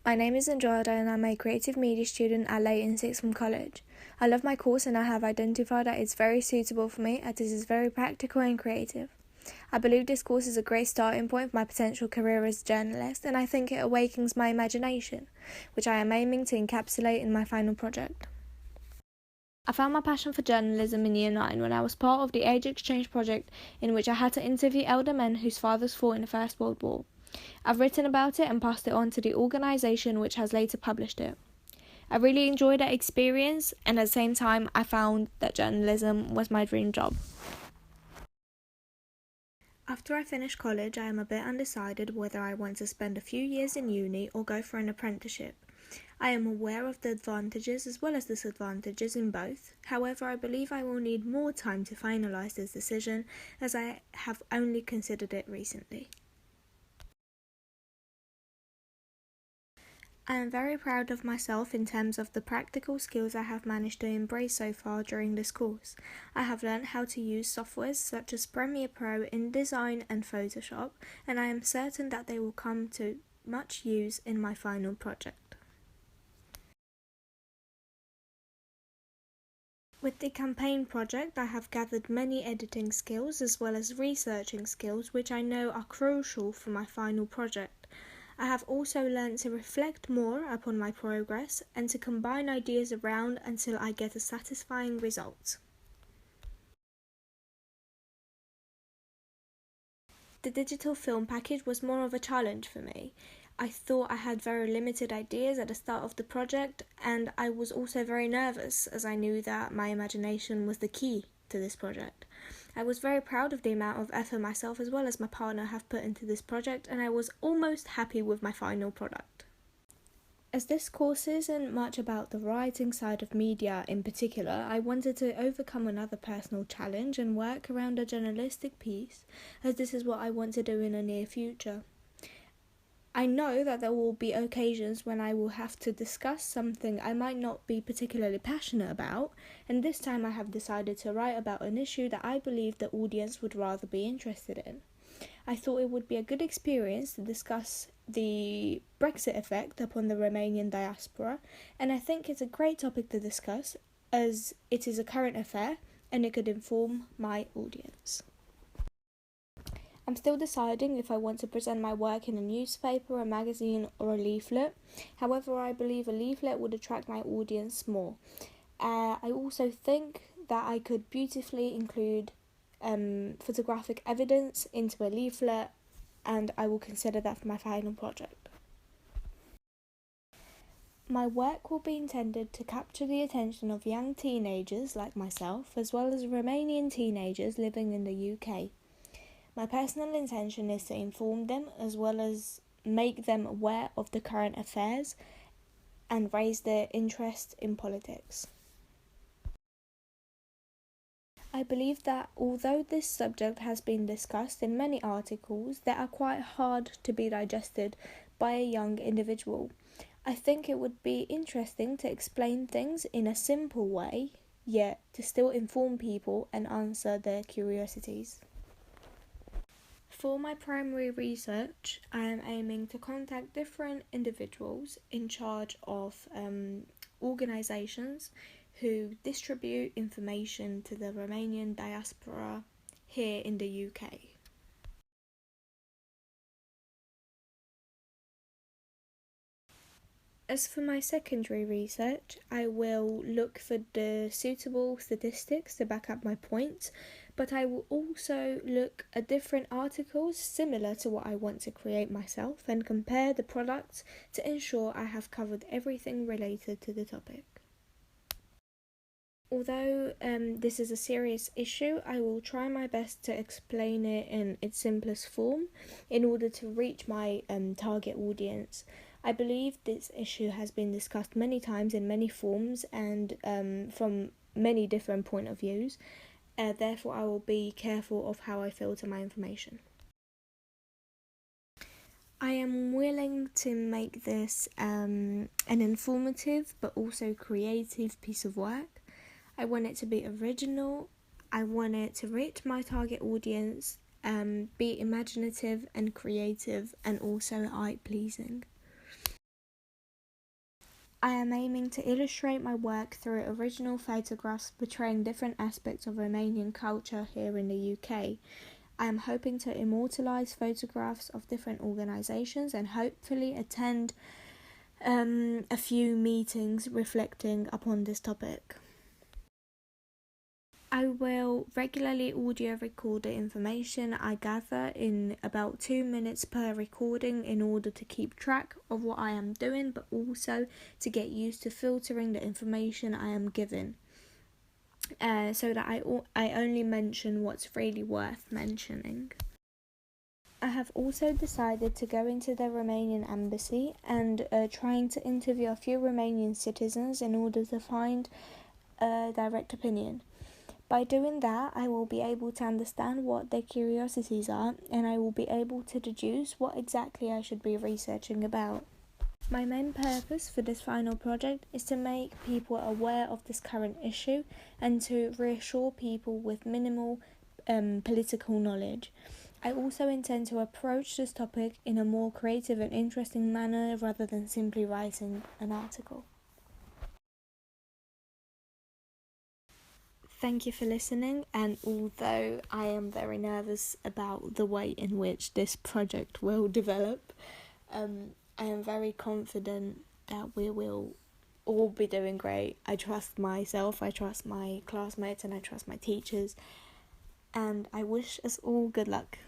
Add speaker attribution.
Speaker 1: My name is Andrada and I'm a creative media student at Leighton Sixth Form College. I love my course and I have identified that it's very suitable for me as it is very practical and creative. I believe this course is a great starting point for my potential career as a journalist, and I think it awakens my imagination, which I am aiming to encapsulate in my final project. I found my passion for journalism in Year 9 when I was part of the age exchange project in which I had to interview elder men whose fathers fought in the First World War. I've written about it and passed it on to the organisation which has later published it. I really enjoyed that experience, and at the same time I found that journalism was my dream job. After I finish college, I am a bit undecided whether I want to spend a few years in uni or go for an apprenticeship. I am aware of the advantages as well as disadvantages in both. However, I believe I will need more time to finalise this decision as I have only considered it recently. I am very proud of myself in terms of the practical skills I have managed to embrace so far during this course. I have learned how to use softwares such as Premiere Pro, InDesign and Photoshop, and I am certain that they will come to much use in my final project. With the campaign project, I have gathered many editing skills as well as researching skills which I know are crucial for my final project. I have also learned to reflect more upon my progress and to combine ideas around until I get a satisfying result. The digital film package was more of a challenge for me. I thought I had very limited ideas at the start of the project, and I was also very nervous as I knew that my imagination was the key to this project. I was very proud of the amount of effort myself as well as my partner have put into this project, and I was almost happy with my final product. As this course isn't much about the writing side of media in particular, I wanted to overcome another personal challenge and work around a journalistic piece, as this is what I want to do in the near future. I know that there will be occasions when I will have to discuss something I might not be particularly passionate about, and this time I have decided to write about an issue that I believe the audience would rather be interested in. I thought it would be a good experience to discuss the Brexit effect upon the Romanian diaspora, and I think it's a great topic to discuss as it is a current affair and it could inform my audience. I'm still deciding if I want to present my work in a newspaper, a magazine or a leaflet. However, I believe a leaflet would attract my audience more. I also think that I could beautifully include photographic evidence into a leaflet, and I will consider that for my final project. My work will be intended to capture the attention of young teenagers like myself, as well as Romanian teenagers living in the UK. My personal intention is to inform them as well as make them aware of the current affairs and raise their interest in politics. I believe that although this subject has been discussed in many articles that are quite hard to be digested by a young individual, I think it would be interesting to explain things in a simple way, yet to still inform people and answer their curiosities. For my primary research, I am aiming to contact different individuals in charge of organisations who distribute information to the Romanian diaspora here in the UK. As for my secondary research, I will look for the suitable statistics to back up my points, but I will also look at different articles similar to what I want to create myself and compare the products to ensure I have covered everything related to the topic. Although this is a serious issue, I will try my best to explain it in its simplest form in order to reach my target audience. I believe this issue has been discussed many times in many forms and from many different point of views. Therefore, I will be careful of how I filter my information. I am willing to make this an informative but also creative piece of work. I want it to be original. I want it to reach my target audience, be imaginative and creative, and also eye-pleasing. I am aiming to illustrate my work through original photographs portraying different aspects of Romanian culture here in the UK. I am hoping to immortalise photographs of different organisations and hopefully attend a few meetings reflecting upon this topic. I will regularly audio record the information I gather in about 2 minutes per recording in order to keep track of what I am doing, but also to get used to filtering the information I am given, so that I only mention what's really worth mentioning. I have also decided to go into the Romanian embassy and trying to interview a few Romanian citizens in order to find a direct opinion. By doing that, I will be able to understand what their curiosities are, and I will be able to deduce what exactly I should be researching about. My main purpose for this final project is to make people aware of this current issue and to reassure people with minimal political knowledge. I also intend to approach this topic in a more creative and interesting manner rather than simply writing an article. Thank you for listening, and although I am very nervous about the way in which this project will develop, I am very confident that we will all be doing great. I trust myself, I trust my classmates, and I trust my teachers, and I wish us all good luck.